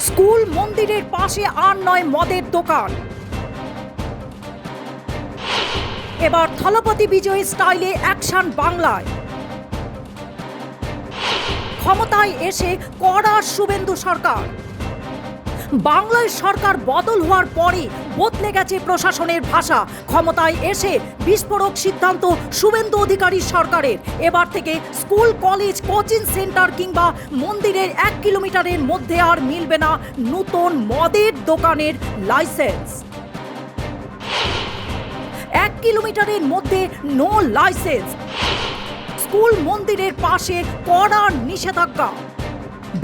School মন্দিরের পাশে আর নয় মদের দোকান। এবার থলপতি বিজয় স্টাইলে অ্যাকশন বাংলায়। ক্ষমতায় এসে কড়া শুভেন্দু সরকার। বাংলায় সরকার বদল হওয়ার পরই বদলে গেছে প্রশাসনের ভাষা। ক্ষমতায় এসে বিস্ফোরক সিদ্ধান্ত শুভেন্দু অধিকারী সরকারের। এবার থেকে স্কুল, কলেজ, কোচিং সেন্টার কিংবা মন্দিরের 1 কিলোমিটারের মধ্যে আর মিলবে না নতুন মদের দোকানের লাইসেন্স। 1 কিলোমিটারের মধ্যে নো লাইসেন্স। স্কুল মন্দিরের পাশে কড়া নিষেধাজ্ঞা।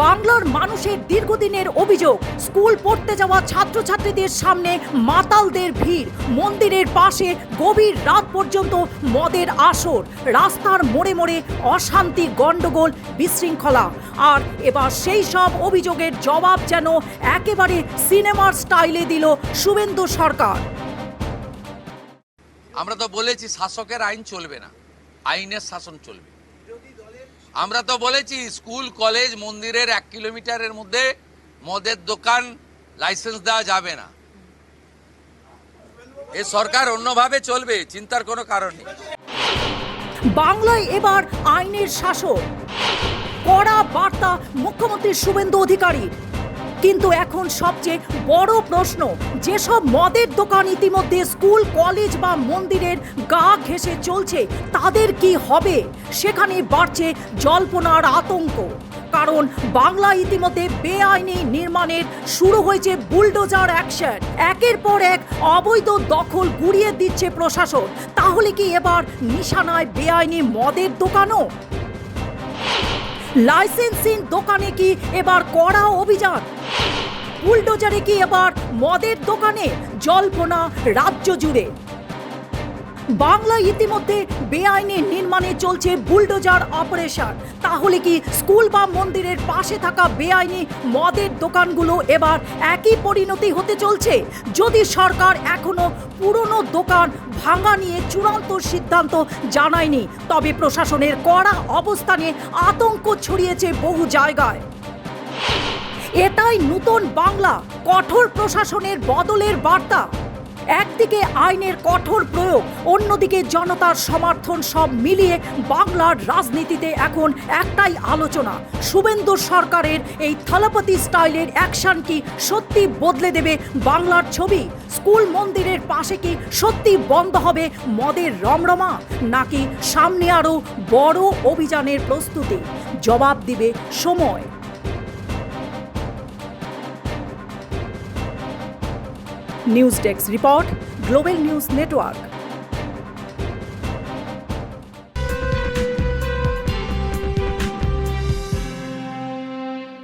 বাংলার মানুষের দীর্ঘদিনের অভিযোগ, স্কুল পড়তে যাওয়া ছাত্রছাত্রীদের সামনে মাতালদের ভিড়, মন্দিরের পাশে গভীর রাত পর্যন্ত মদের আসর, রাস্তার মোড়ে মোড়ে অশান্তি, গন্ডগোল, বিশৃঙ্খলা। আর এবার সেই সব অভিযোগের জবাব যেন একেবারে সিনেমার স্টাইলে দিল শুভেন্দু সরকার। আমরা তো বলেছি শাসকের আইন চলবে না, আইনের শাসন চলবে। আমরা তো বলেছি স্কুল, কলেজ, মন্দিরের 1 কিলোমিটারের মধ্যে মদের দোকান লাইসেন্স দেওয়া যাবে না। এই সরকার অন্যভাবে চলবে, চিন্তার কোনো কারণ নেই। বাংলায় এবার আইনের শাসন, কড়া বার্তা মুখ্যমন্ত্রী শুভেন্দু অধিকারী। কিন্তু এখন সবচেয়ে বড় প্রশ্ন, যেসব মদের দোকান ইতিমধ্যে স্কুল, কলেজ বা মন্দিরের গা ঘেঁষে চলছে, তাদের কি হবে? সেখানে বাড়ছে জল্পনার আতঙ্ক। কারণ বাংলা ইতিমধ্যে বেআইনি নির্মাণের শুরু হয়েছে বুলডোজার অ্যাকশন। একের পর এক অবৈধ দখল গুড়িয়ে দিচ্ছে প্রশাসন। তাহলে কি এবার নিশানায় বেআইনি মদের দোকানও? লাইসেন্সহীন দোকানে কি এবার কড়া অভিযান? বুলডোজারে কি এবার মদের দোকানে? জল্পনা রাজ্য জুড়ে। বাংলায় ইতিমধ্যে বেআইনি নির্মাণে চলছে বুলডোজার অপারেশন। তাহলে কি স্কুল বা মন্দিরের পাশে থাকা বেআইনি মদের দোকানগুলো এবার একই পরিণতি হতে চলছে? যদি সরকার এখনো পুরনো দোকান ভাঙা নিয়ে চূড়ান্ত সিদ্ধান্ত জানায়নি, তবে প্রশাসনের কড়া অবস্থানে আতঙ্ক ছড়িয়েছে বহু জায়গায়। এটাই নতুন বাংলা, কঠোর প্রশাসনের বদলের বার্তা। একদিকে আইনের কঠোর প্রয়োগ, অন্যদিকে জনতার সমর্থন, সব মিলিয়ে বাংলার রাজনীতিতে এখন একটাই আলোচনা, শুভেন্দু সরকারের এই থলপতি স্টাইলের অ্যাকশন কি সত্যি বদলে দেবে বাংলার ছবি? স্কুল, মন্দিরের পাশে কি সত্যি বন্ধ হবে মদের রমরমা, নাকি সামনে আরও বড় অভিযানের প্রস্তুতি? জবাব দিবে সময়। News desk report, global news network.